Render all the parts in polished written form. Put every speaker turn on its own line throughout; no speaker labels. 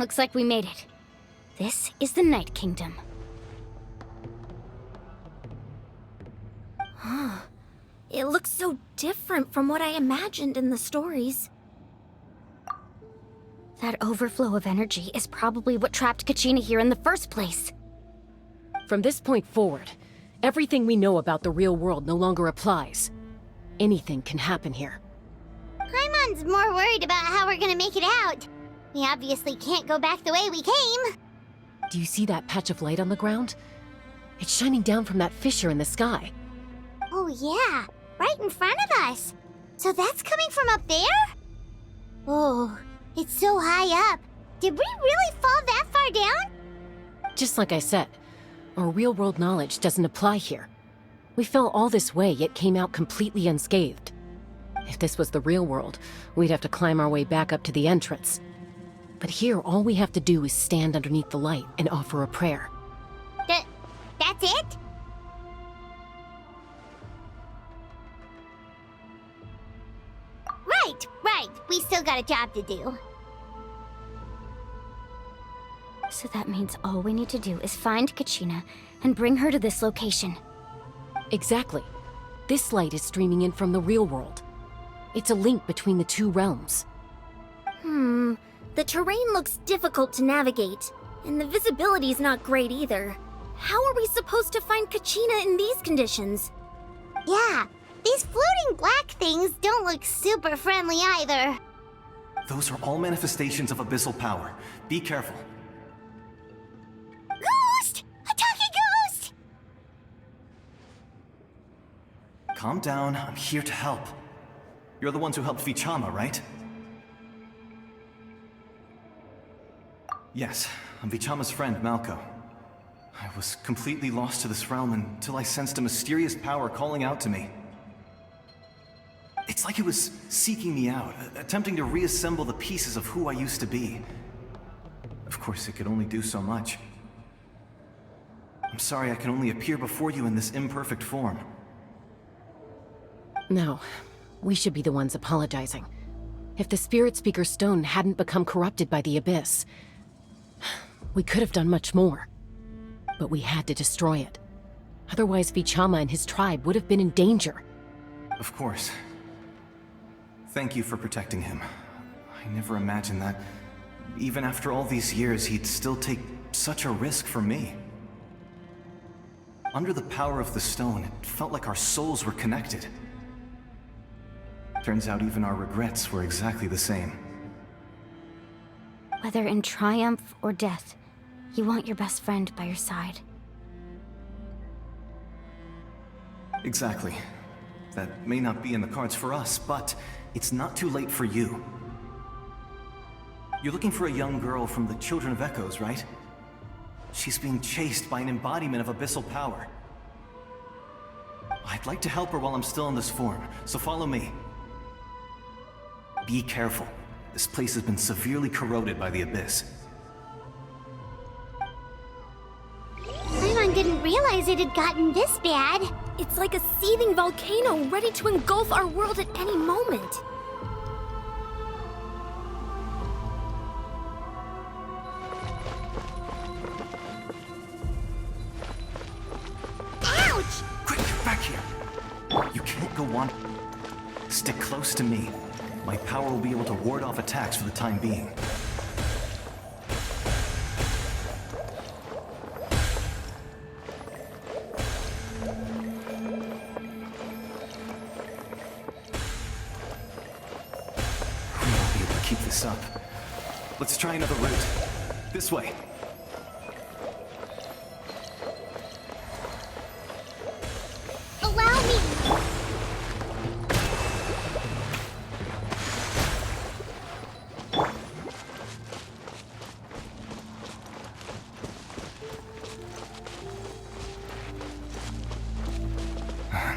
looks like we made it. This is the Night Kingdom.
It looks so different from what I imagined in the stories.
That overflow of energy is probably what trapped Kachina here in the first place.
From this point forward, everything we know about the real world no longer applies. Anything can happen here.
Paimon's more worried about how we're gonna make it out. We obviously can't go back the way we came.
Do you see that patch of light on the ground? It's shining down from that fissure in the sky.
Oh yeah, right in front of us. So that's coming from up there? Oh, it's so high up. Did we really fall that far down?
Just like I said, our real-world knowledge doesn't apply here. We fell all this way, yet came out completely unscathed. If this was the real world, we'd have to climb our way back up to the entrance. But here, all we have to do is stand underneath the light and offer a prayer.
That's it? Right. We still got a job to do.
So that means all we need to do is find Kachina and bring her to this location.
Exactly. This light is streaming in from the real world. It's a link between the two realms.
The terrain looks difficult to navigate, and the visibility's not great either. How are we supposed to find Kachina in these conditions?
Yeah, these floating black things don't look super friendly either.
Those are all manifestations of abyssal power. Be careful.
Ghost! A talking ghost!
Calm down, I'm here to help. You're the ones who helped Vichama, right? Yes, I'm Vichama's friend, Mallko. I was completely lost to this realm until I sensed a mysterious power calling out to me. It's like it was seeking me out, attempting to reassemble the pieces of who I used to be. Of course, it could only do so much. I'm sorry I can only appear before you in this imperfect form.
No, we should be the ones apologizing. If the Spirit Speaker Stone hadn't become corrupted by the Abyss, we could have done much more. But we had to destroy it. Otherwise, Vichama and his tribe would have been in danger.
Of course. Thank you for protecting him. I never imagined that, even after all these years, he'd still take such a risk for me. Under the power of the stone, it felt like our souls were connected. Turns out even our regrets were exactly the same.
Whether in triumph or death, you want your best friend by your side.
Exactly. That may not be in the cards for us, but it's not too late for you. You're looking for a young girl from the Children of Echoes, right? She's being chased by an embodiment of abyssal power. I'd like to help her while I'm still in this form, so follow me. Be careful. This place has been severely corroded by the Abyss.
Paimon didn't realize it had gotten this bad.
It's like a seething volcano ready to engulf our world at any moment.
Ouch!
Quick, back here! You can't go on. Stick close to me. My power will be able to ward off attacks for the time being. We won't be able to keep this up. Let's try another route. This way.
Allow me!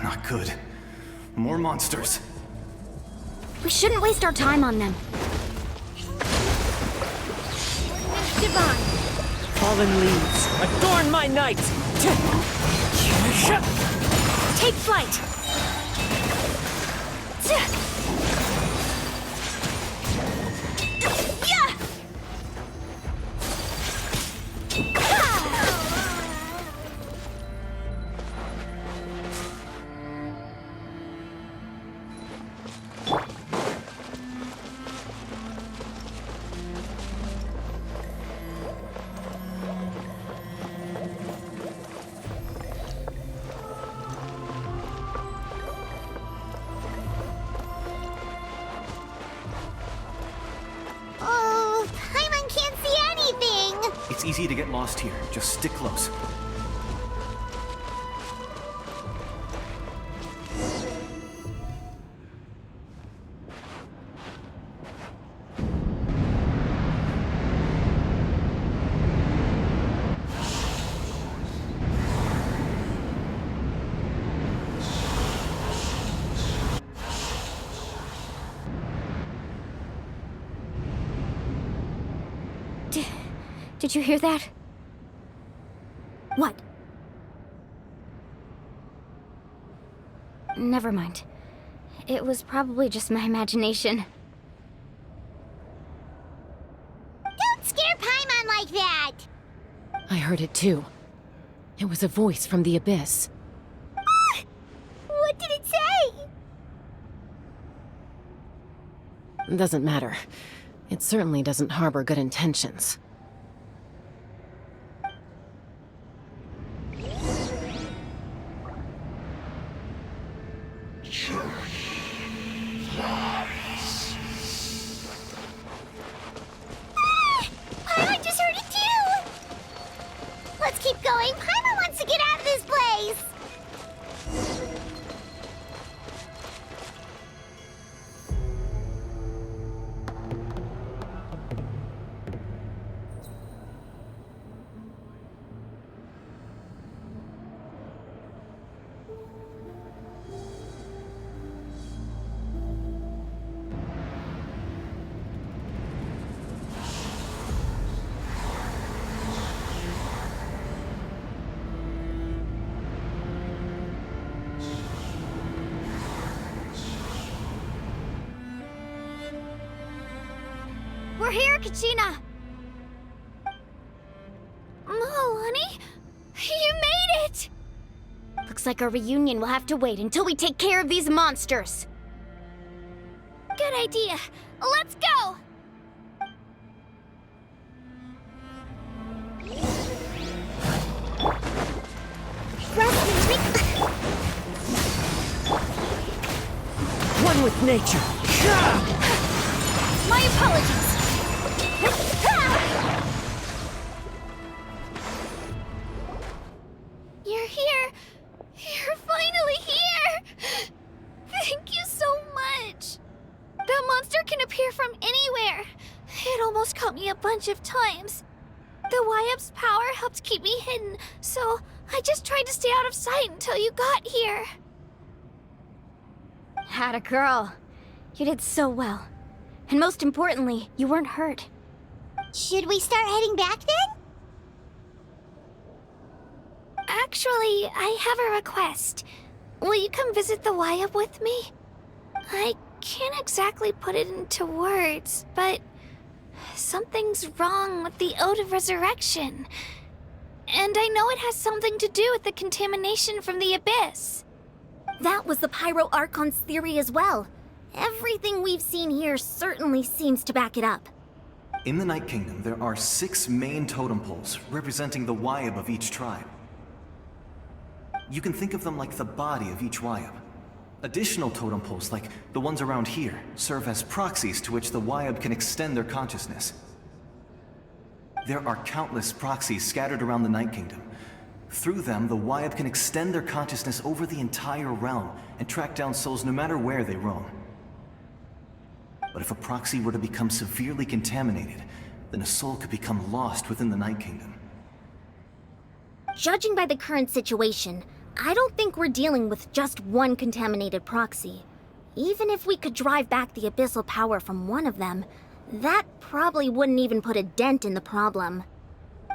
Not good. More monsters.
We shouldn't waste our time on them.
Divine!
Fallen leaves, adorn my night!
Take flight!
easy to get lost here. Just stick close.
Did you hear that?
What?
Never mind. It was probably just my imagination.
Don't scare Paimon like that!
I heard it too. It was a voice from the abyss.
What did it say?
Doesn't matter. It certainly doesn't harbor good intentions.
Paimon just heard it too! Let's keep going. Paimon wants to get out of this place!
We're here, Kachina! Oh, honey? You made it!
Looks like our reunion will have to wait until we take care of these monsters.
Good idea. Let's go!
One with nature.
My apologies. You're here. You're finally here. Thank you so much. That monster can appear from anywhere. It almost caught me a bunch of times. The Wayob's power helped keep me hidden, so I just tried to stay out of sight until you got here.
Atta girl. You did so well. And most importantly, you weren't hurt.
Should we start heading back then?
Actually, I have a request. Will you come visit the Wayob with me? I can't exactly put it into words, but something's wrong with the Ode of Resurrection. And I know it has something to do with the contamination from the Abyss. That was the Pyro Archon's theory as well. Everything we've seen here certainly seems to back it up.
In the Night Kingdom, there are 6 main totem poles representing the Wayob of each tribe. You can think of them like the body of each Wayob. Additional totem poles, like the ones around here, serve as proxies to which the Wayob can extend their consciousness. There are countless proxies scattered around the Night Kingdom. Through them, the Wayob can extend their consciousness over the entire realm and track down souls no matter where they roam. But if a proxy were to become severely contaminated, then a soul could become lost within the Night Kingdom.
Judging by the current situation, I don't think we're dealing with just one contaminated proxy. Even if we could drive back the abyssal power from one of them, that probably wouldn't even put a dent in the problem.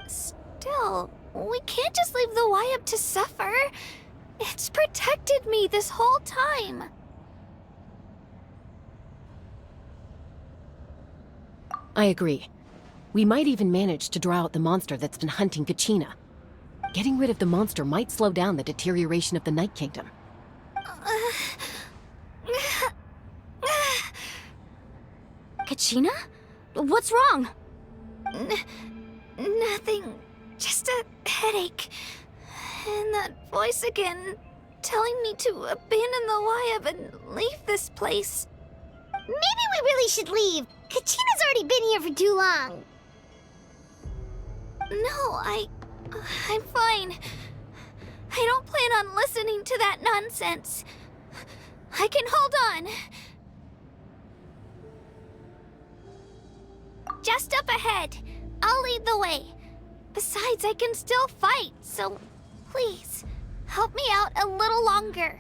Still, we can't just leave the Wayob to suffer. It's protected me this whole time.
I agree. We might even manage to draw out the monster that's been hunting Kachina. Getting rid of the monster might slow down the deterioration of the Night Kingdom.
Kachina? What's wrong?
Nothing. Just a headache. And that voice again, telling me to abandon the Wayob and leave this place.
Maybe we really should leave. Kachina's already been here for too long.
No, I'm fine. I don't plan on listening to that nonsense. I can hold on. Just up ahead. I'll lead the way. Besides, I can still fight, so please, help me out a little longer.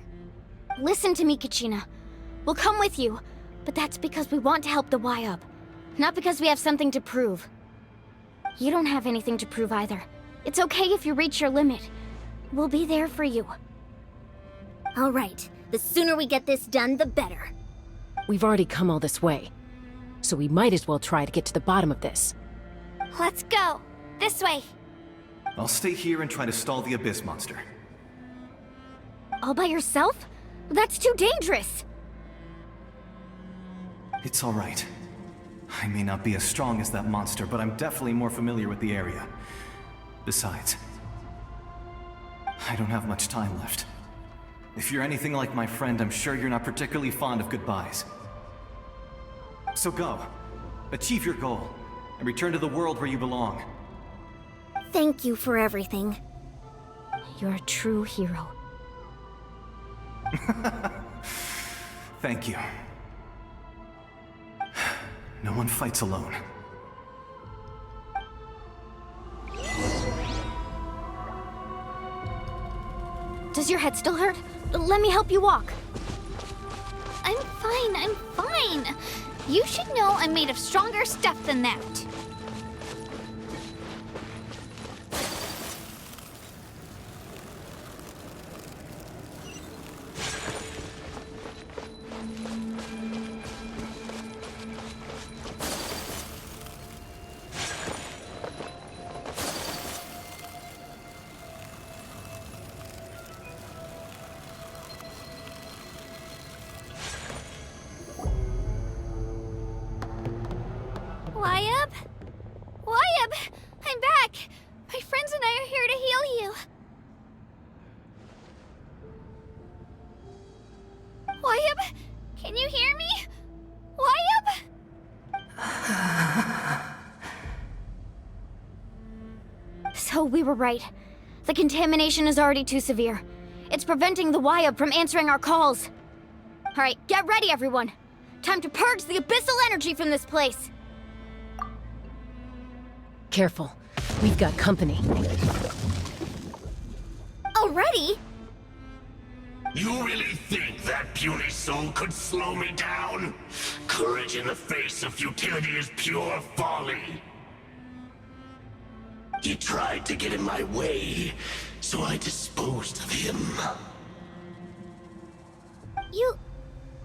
Listen to me, Kachina. We'll come with you, but that's because we want to help the Wayob, not because we have something to prove. You don't have anything to prove either. It's okay if you reach your limit. We'll be there for you.
All right. The sooner we get this done, the better.
We've already come all this way, so we might as well try to get to the bottom of this.
Let's go. This way.
I'll stay here and try to stall the Abyss monster.
All by yourself? That's too dangerous!
It's all right. I may not be as strong as that monster, but I'm definitely more familiar with the area. Besides, I don't have much time left. If you're anything like my friend, I'm sure you're not particularly fond of goodbyes. So go. Achieve your goal, and return to the world where you belong.
Thank you for everything.
You're a true hero.
Thank you. No one fights alone.
Does your head still hurt? Let me help you walk.
I'm fine. You should know I'm made of stronger stuff than that. Wayob? Wayob! I'm back! My friends and I are here to heal you. Wayob? Can you hear me? Wayob?
So we were right. The contamination is already too severe. It's preventing the Wayob from answering our calls. Alright, get ready everyone! Time to purge the abyssal energy from this place!
Careful. We've got company.
Already?
You really think that puny soul could slow me down? Courage in the face of futility is pure folly. He tried to get in my way, so I disposed of him.
You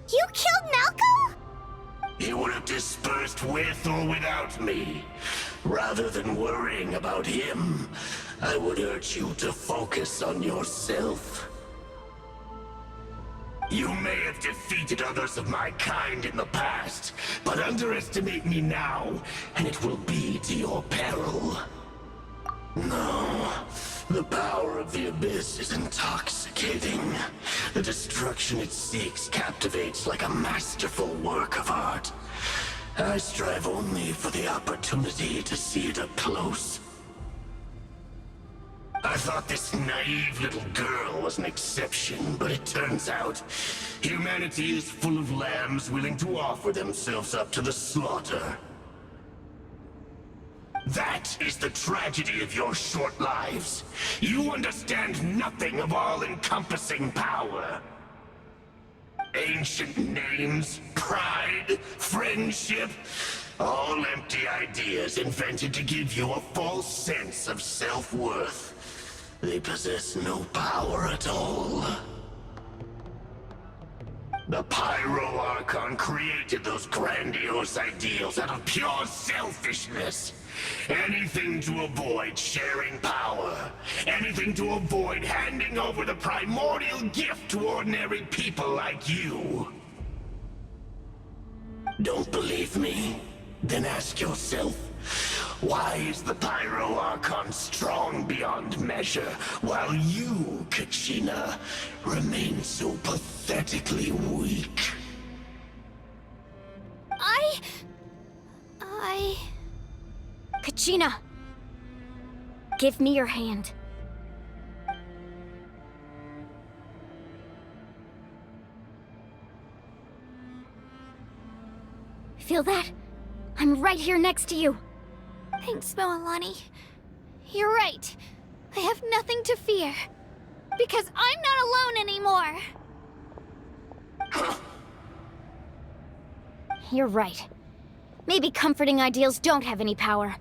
killed Mallko?
He would have dispersed with or without me. Rather than worrying about him, I would urge you to focus on yourself. You may have defeated others of my kind in the past, but underestimate me now, and it will be to your peril. No, the power of the Abyss is intoxicating. The destruction it seeks captivates like a masterful work of art. I strive only for the opportunity to see it up close. I thought this naive little girl was an exception, but it turns out humanity is full of lambs willing to offer themselves up to the slaughter. That is the tragedy of your short lives. You understand nothing of all-encompassing power. Ancient names, pride, friendship, all empty ideas invented to give you a false sense of self-worth. They possess no power at all. The Pyro Archon created those grandiose ideals out of pure selfishness. Anything to avoid sharing power. Anything to avoid handing over the primordial gift to ordinary people like you. Don't believe me? Then ask yourself, why is the Pyro Archon strong beyond measure, while you, Kachina, remain so pathetically weak?
I...
Kachina! Give me your hand. Feel that? I'm right here next to you.
Thanks, Moalani. You're right. I have nothing to fear. Because I'm not alone anymore.
You're right. Maybe comforting ideals don't have any power.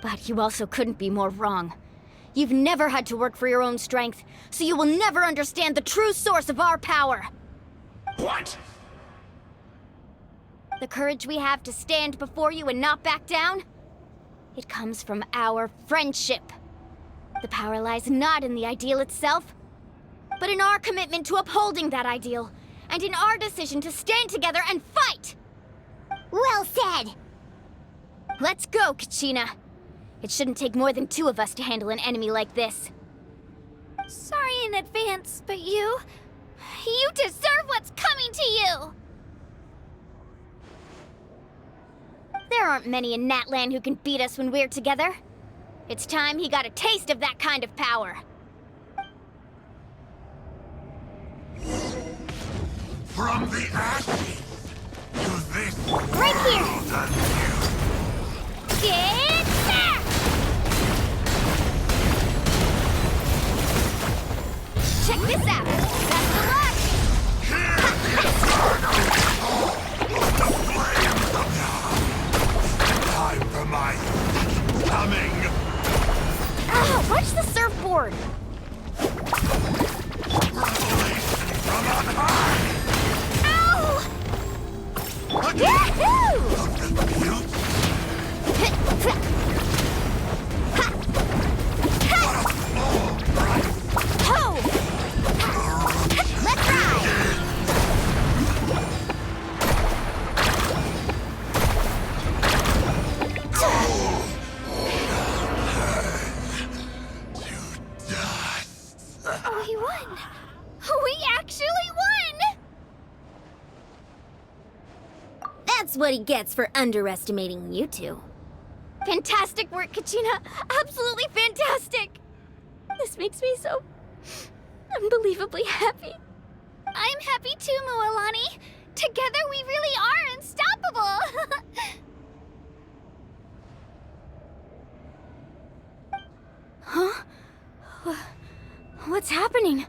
But you also couldn't be more wrong. You've never had to work for your own strength, so you will never understand the true source of our power.
What?
The courage we have to stand before you and not back down? It comes from our friendship. The power lies not in the ideal itself, but in our commitment to upholding that ideal, and in our decision to stand together and fight!
Well said!
Let's go, Kachina. It shouldn't take more than 2 of us to handle an enemy like this.
Sorry in advance, but you deserve what's coming to you!
There aren't many in Natlan who can beat us when we're together. It's time he got a taste of that kind of power.
From the ashes to this
Right here! Get there! Check this out! That's the luck!
Time for my coming!
Oh, watch the surfboard!
Revelation from on high!
Ow! Yahoo!
Of the beauty
Ho! Let's ride!
We won! We actually won!
That's what he gets for underestimating you two.
Fantastic work, Kachina! Absolutely fantastic! This makes me so unbelievably happy.
I'm happy too, Moalani. Together we really are unstoppable!
Huh? What's happening?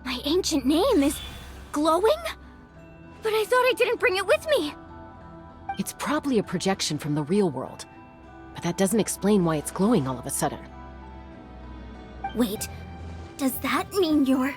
My ancient name is glowing? But I thought I didn't bring it with me.
It's probably a projection from the real world. But that doesn't explain why it's glowing all of a sudden.
Wait, does that mean you're...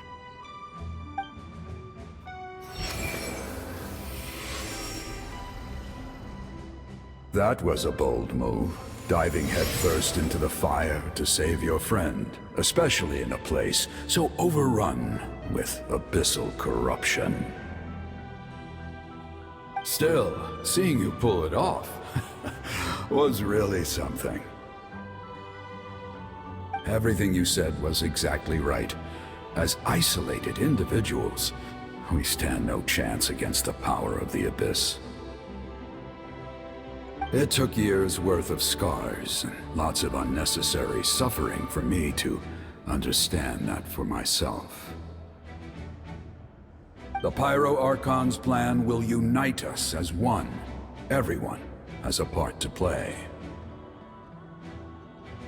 That was a bold move, diving headfirst into the fire to save your friend, especially in a place so overrun with abyssal corruption. Still, seeing you pull it off was really something. Everything you said was exactly right. As isolated individuals, we stand no chance against the power of the Abyss. It took years' worth of scars and lots of unnecessary suffering for me to understand that for myself. The Pyro Archon's plan will unite us as one. Everyone has a part to play.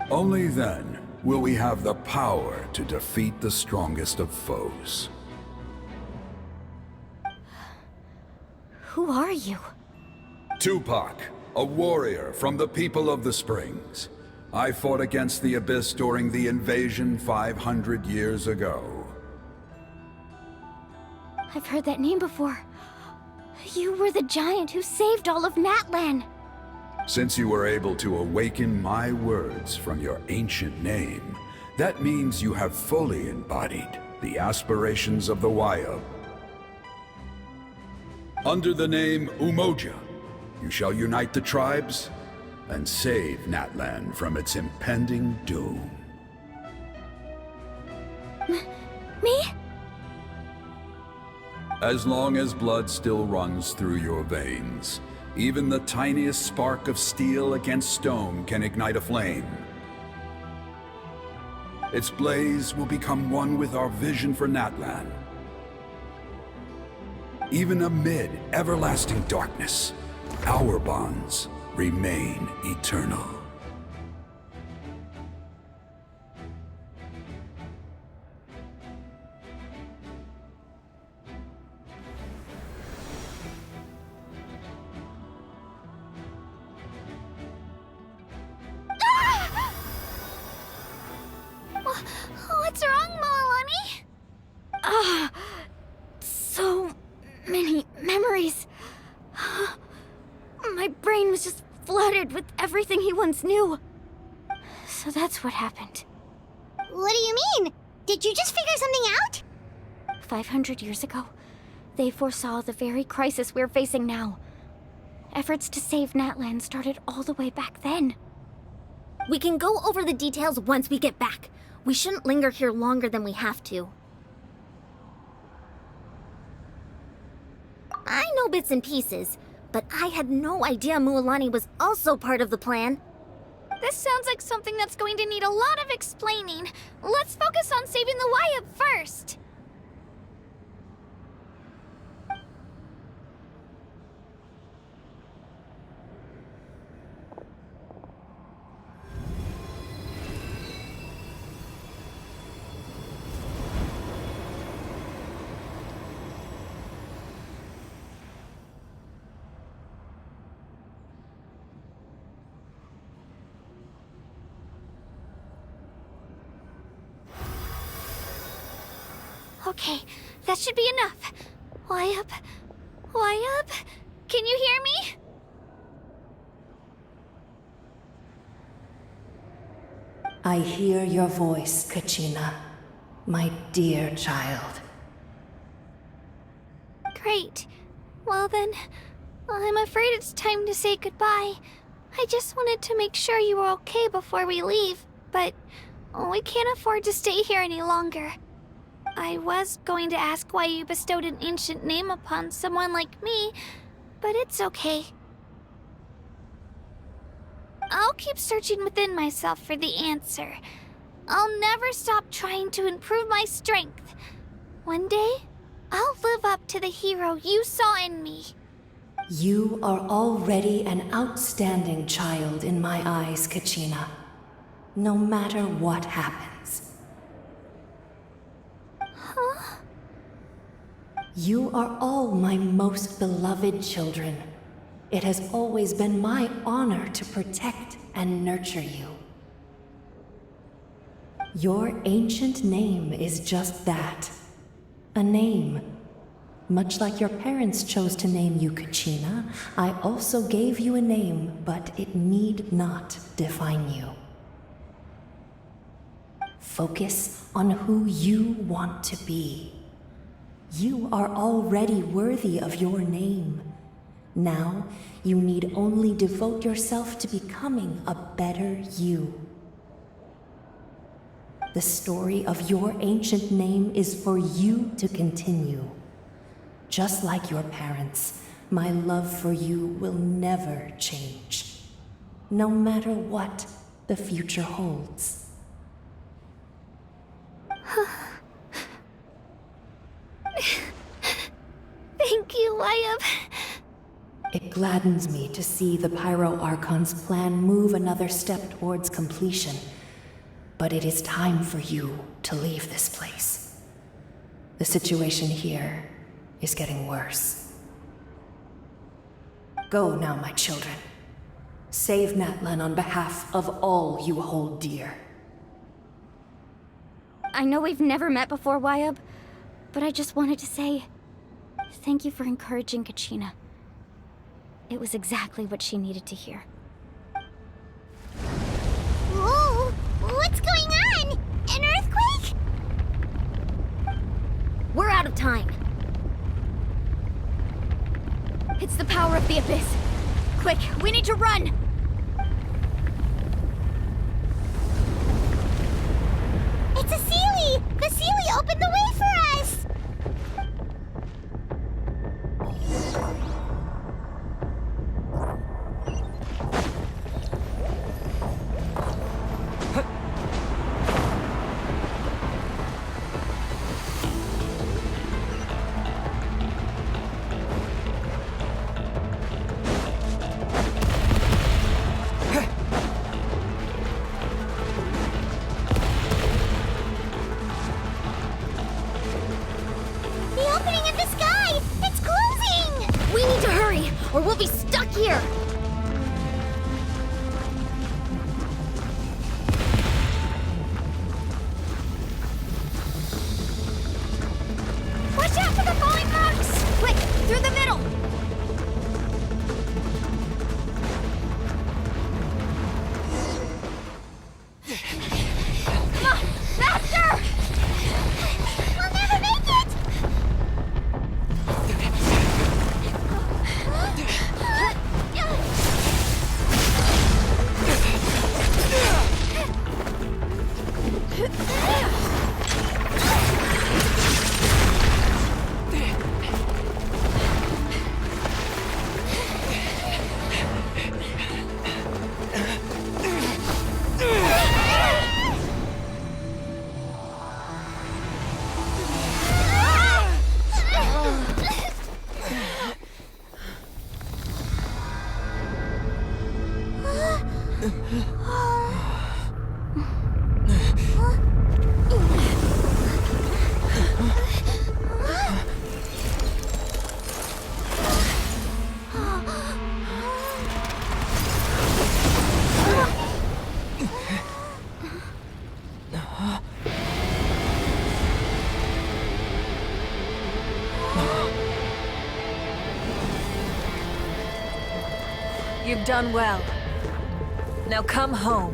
Only then will we have the power to defeat the strongest of foes.
Who are you?
Tupac, a warrior from the people of the Springs. I fought against the Abyss during the invasion 500 years ago.
I've heard that name before. You were the giant who saved all of Natlan.
Since you were able to awaken my words from your ancient name, that means you have fully embodied the aspirations of the Wayob. Under the name Umoja, you shall unite the tribes and save Natlan from its impending doom.
Me?
As long as blood still runs through your veins, Even the tiniest spark of steel against stone can ignite a flame. Its blaze will become one with our vision for Natlan. Even amid everlasting darkness, our bonds remain eternal.
What's wrong, Malani?
So many memories. My brain was just flooded with everything he once knew. So that's what happened.
What do you mean? Did you just figure something out?
500 years ago, they foresaw the very crisis we're facing now. Efforts to save Natlan started all the way back then.
We can go over the details once we get back. We shouldn't linger here longer than we have to. I know bits and pieces, but I had no idea Mualani was also part of the plan.
This sounds like something that's going to need a lot of explaining. Let's focus on saving the Wayob first. Okay, that should be enough. Wayob? Wayob? Can you hear me?
I hear your voice, Kachina, my dear child.
Great. Well then, I'm afraid it's time to say goodbye. I just wanted to make sure you were okay before we leave, but we can't afford to stay here any longer. I was going to ask why you bestowed an ancient name upon someone like me, but it's okay. I'll keep searching within myself for the answer. I'll never stop trying to improve my strength. One day, I'll live up to the hero you saw in me.
You are already an outstanding child in my eyes, Kachina. No matter what happens.
Huh?
You are all my most beloved children. It has always been my honor to protect and nurture you. Your ancient name is just that. A name. Much like your parents chose to name you Kachina, I also gave you a name, but it need not define you. Focus on who you want to be. You are already worthy of your name. Now, you need only devote yourself to becoming a better you. The story of your ancient name is for you to continue. Just like your parents, my love for you will never change, no matter what the future holds.
Thank you, Wayob.
It gladdens me to see the Pyro Archon's plan move another step towards completion. But it is time for you to leave this place. The situation here is getting worse. Go now, my children. Save Natlan on behalf of all you hold dear.
I know we've never met before, Wayob, but I just wanted to say thank you for encouraging Kachina. It was exactly what she needed to hear.
Whoa! What's going on? An earthquake?
We're out of time.
It's the power of the Abyss. Quick, we need to run!
It's a Seelie! The Seelie opened the way for us!
You've done well. Now come home.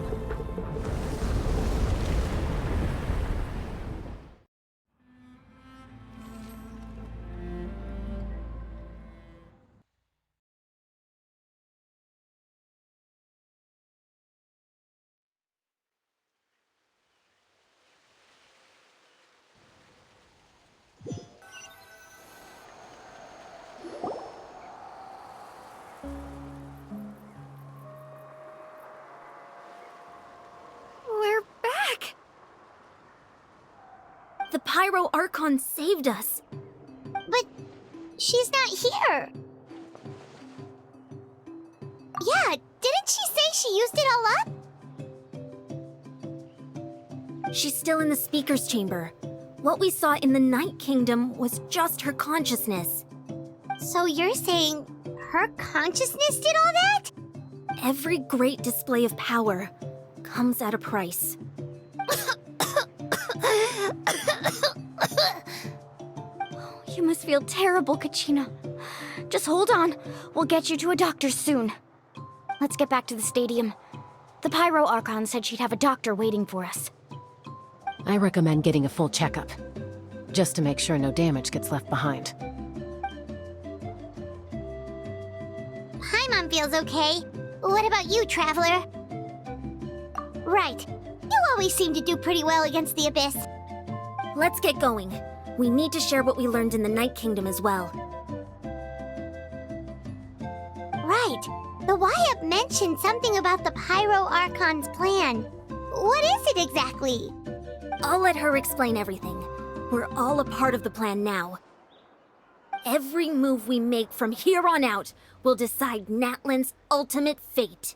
We're back!
The Pyro Archon saved us.
But she's not here. Yeah, didn't she say she used it all up?
She's still in the Speaker's Chamber. What we saw in the Night Kingdom was just her consciousness.
So you're saying her consciousness did all that?
Every great display of power comes at a price.
You must feel terrible, Kachina. Just hold on. We'll get you to a doctor soon. Let's get back to the stadium. The Pyro Archon said she'd have a doctor waiting for us.
I recommend getting a full checkup, just to make sure no damage gets left behind.
Paimon feels okay. What about you, Traveler? Right. You always seem to do pretty well against the Abyss.
Let's get going. We need to share what we learned in the Night Kingdom as well.
Right. The Wayob mentioned something about the Pyro Archon's plan. What is it exactly?
I'll let her explain everything. We're all a part of the plan now. Every move we make from here on out will decide Natlan's ultimate fate.